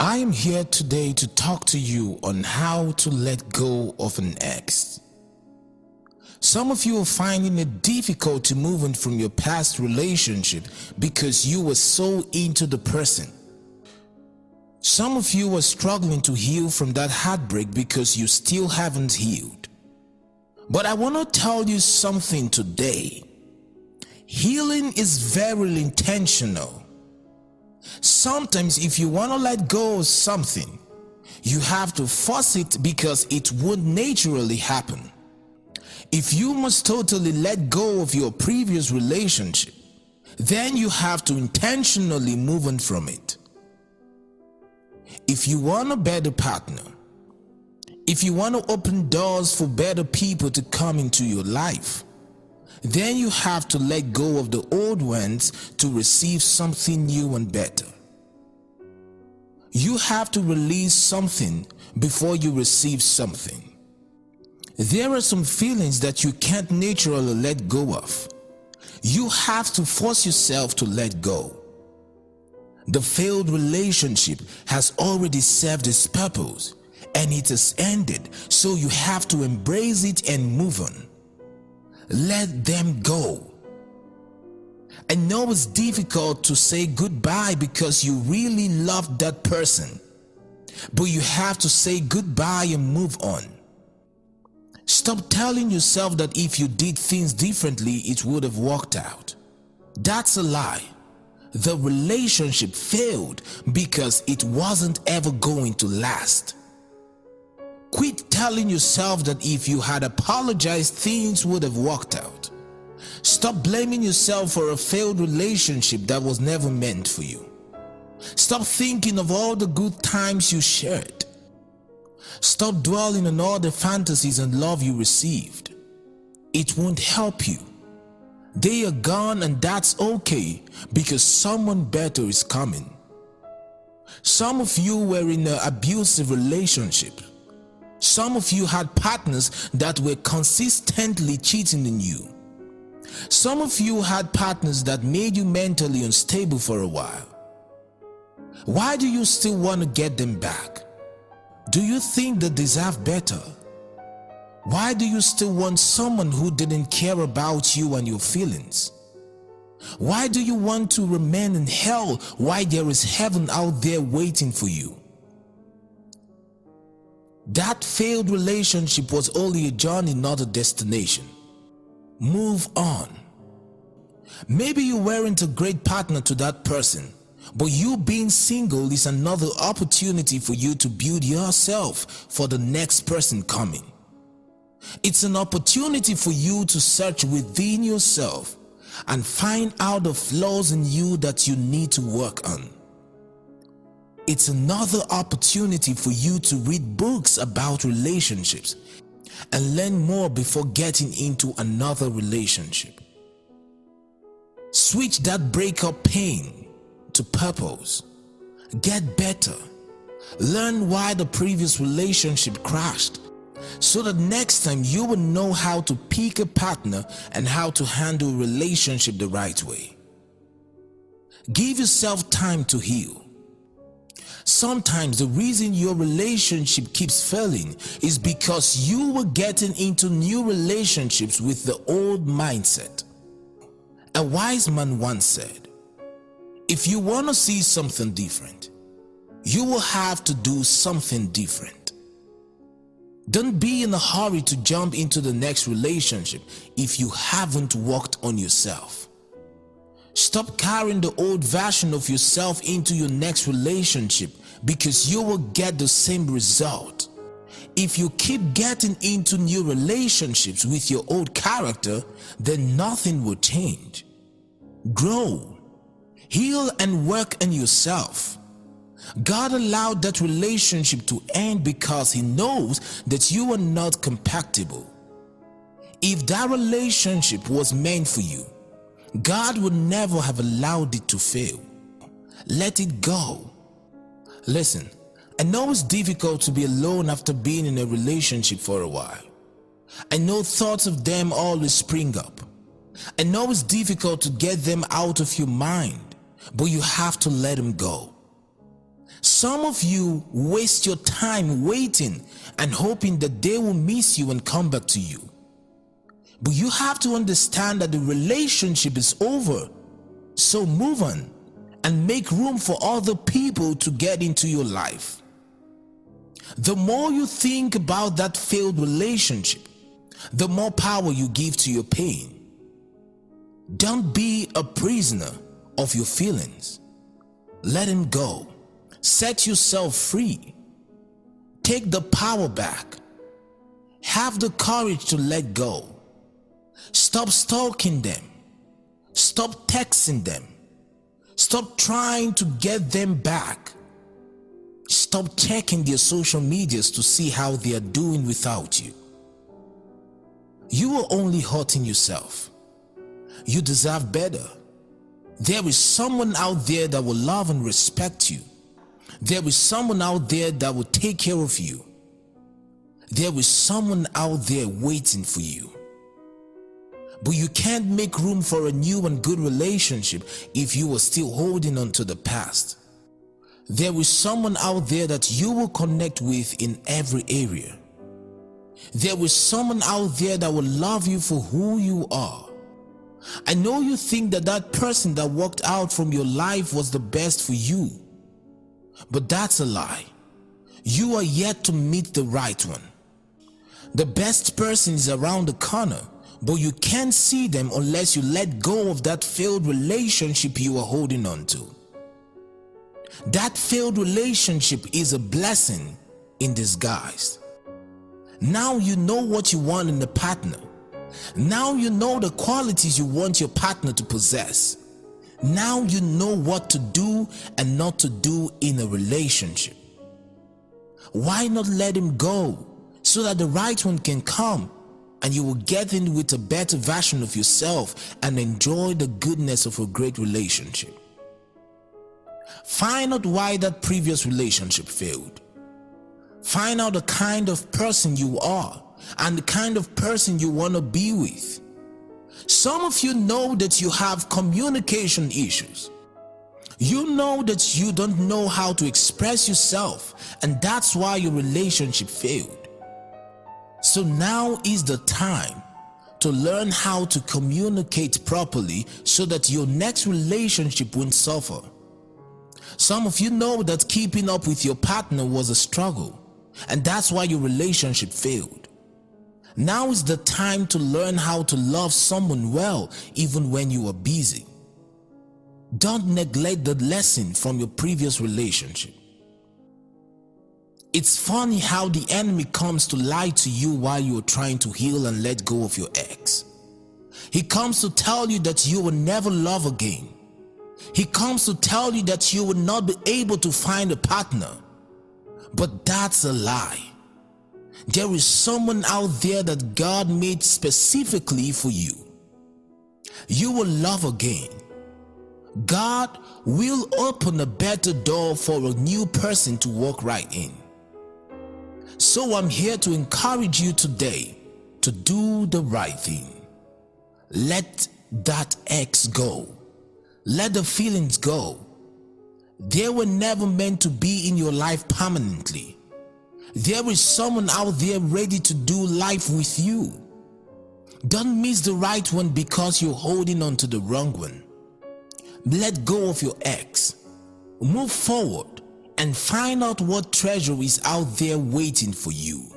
I am here today to talk to you on how to let go of an ex. Some of you are finding it difficult to move on from your past relationship because you were so into the person. Some of you are struggling to heal from that heartbreak because you still haven't healed. But I want to tell you something today. Healing is very intentional. Sometimes if you want to let go of something, you have to force it because it won't naturally happen. If you must totally let go of your previous relationship, then you have to intentionally move on from it. If you want a better partner, if you want to open doors for better people to come into your life, then you have to let go of the old ones to receive something new and better. You have to release something before you receive something. There are some feelings that you can't naturally let go of. You have to force yourself to let go. The failed relationship has already served its purpose and it has ended, so you have to embrace it and move on. Let them go. I know it's difficult to say goodbye because you really loved that person, but you have to say goodbye and move on. Stop telling yourself that if you did things differently, it would have worked out. That's a lie. The relationship failed because it wasn't ever going to last. Quit telling yourself that if you had apologized, things would have worked out. Stop blaming yourself for a failed relationship that was never meant for you. Stop thinking of all the good times you shared. Stop dwelling on all the fantasies and love you received. It won't help you. They are gone, and that's okay because someone better is coming. Some of you were in an abusive relationship. Some of you had partners that were consistently cheating on you. Some of you had partners that made you mentally unstable for a while. Why do you still want to get them back? Do you think they deserve better? Why do you still want someone who didn't care about you and your feelings? Why do you want to remain in hell while there is heaven out there waiting for you? That failed relationship was only a journey, not a destination. Move on. Maybe you weren't a great partner to that person, but you being single is another opportunity for you to build yourself for the next person coming. It's an opportunity for you to search within yourself and find out the flaws in you that you need to work on. It's another opportunity for you to read books about relationships and learn more before getting into another relationship. Switch that breakup pain to purpose. Get better. Learn why the previous relationship crashed, so that next time you will know how to pick a partner and how to handle a relationship the right way. Give yourself time to heal. Sometimes the reason your relationship keeps failing is because you were getting into new relationships with the old mindset. A wise man once said, if you want to see something different, you will have to do something different. Don't be in a hurry to jump into the next relationship if you haven't worked on yourself. Stop carrying the old version of yourself into your next relationship because you will get the same result. If you keep getting into new relationships with your old character, then nothing will change. Grow, heal, and work on yourself. God allowed that relationship to end because He knows that you are not compatible. If that relationship was meant for you, God would never have allowed it to fail. Let it go. Listen, I know it's difficult to be alone after being in a relationship for a while. I know thoughts of them always spring up. I know it's difficult to get them out of your mind, but you have to let them go. Some of you waste your time waiting and hoping that they will miss you and come back to you. But you have to understand that the relationship is over. So move on and make room for other people to get into your life. The more you think about that failed relationship, the more power you give to your pain. Don't be a prisoner of your feelings. Let them go. Set yourself free. Take the power back. Have the courage to let go. Stop stalking them. Stop texting them. Stop trying to get them back. Stop checking their social medias to see how they are doing without you. You are only hurting yourself. You deserve better. There is someone out there that will love and respect you. There is someone out there that will take care of you. There is someone out there waiting for you. But you can't make room for a new and good relationship if you are still holding on to the past. There is someone out there that you will connect with in every area. There is someone out there that will love you for who you are. I know you think that that person that walked out from your life was the best for you. But that's a lie. You are yet to meet the right one. The best person is around the corner, but you can't see them unless you let go of that failed relationship you are holding on to. That failed relationship is a blessing in disguise. Now you know what you want in a partner. Now you know the qualities you want your partner to possess. Now you know what to do and not to do in a relationship. Why not let him go so that the right one can come and you will get in with a better version of yourself and enjoy the goodness of a great relationship? Find out why that previous relationship failed. Find out the kind of person you are and the kind of person you want to be with. Some of you know that you have communication issues. You know that you don't know how to express yourself, and that's why your relationship failed. So now is the time to learn how to communicate properly so that your next relationship won't suffer. Some of you know that keeping up with your partner was a struggle, and that's why your relationship failed. Now is the time to learn how to love someone well even when you are busy. Don't neglect the lesson from your previous relationship. It's funny how the enemy comes to lie to you while you are trying to heal and let go of your ex. He comes to tell you that you will never love again. He comes to tell you that you will not be able to find a partner. But that's a lie. There is someone out there that God made specifically for you. You will love again. God will open a better door for a new person to walk right in. So I'm here to encourage you today to do the right thing. Let that ex go. Let the feelings go. They were never meant to be in your life permanently. There is someone out there ready to do life with you. Don't miss the right one because you're holding on to the wrong one. Let go of your ex. Move forward and find out what treasure is out there waiting for you.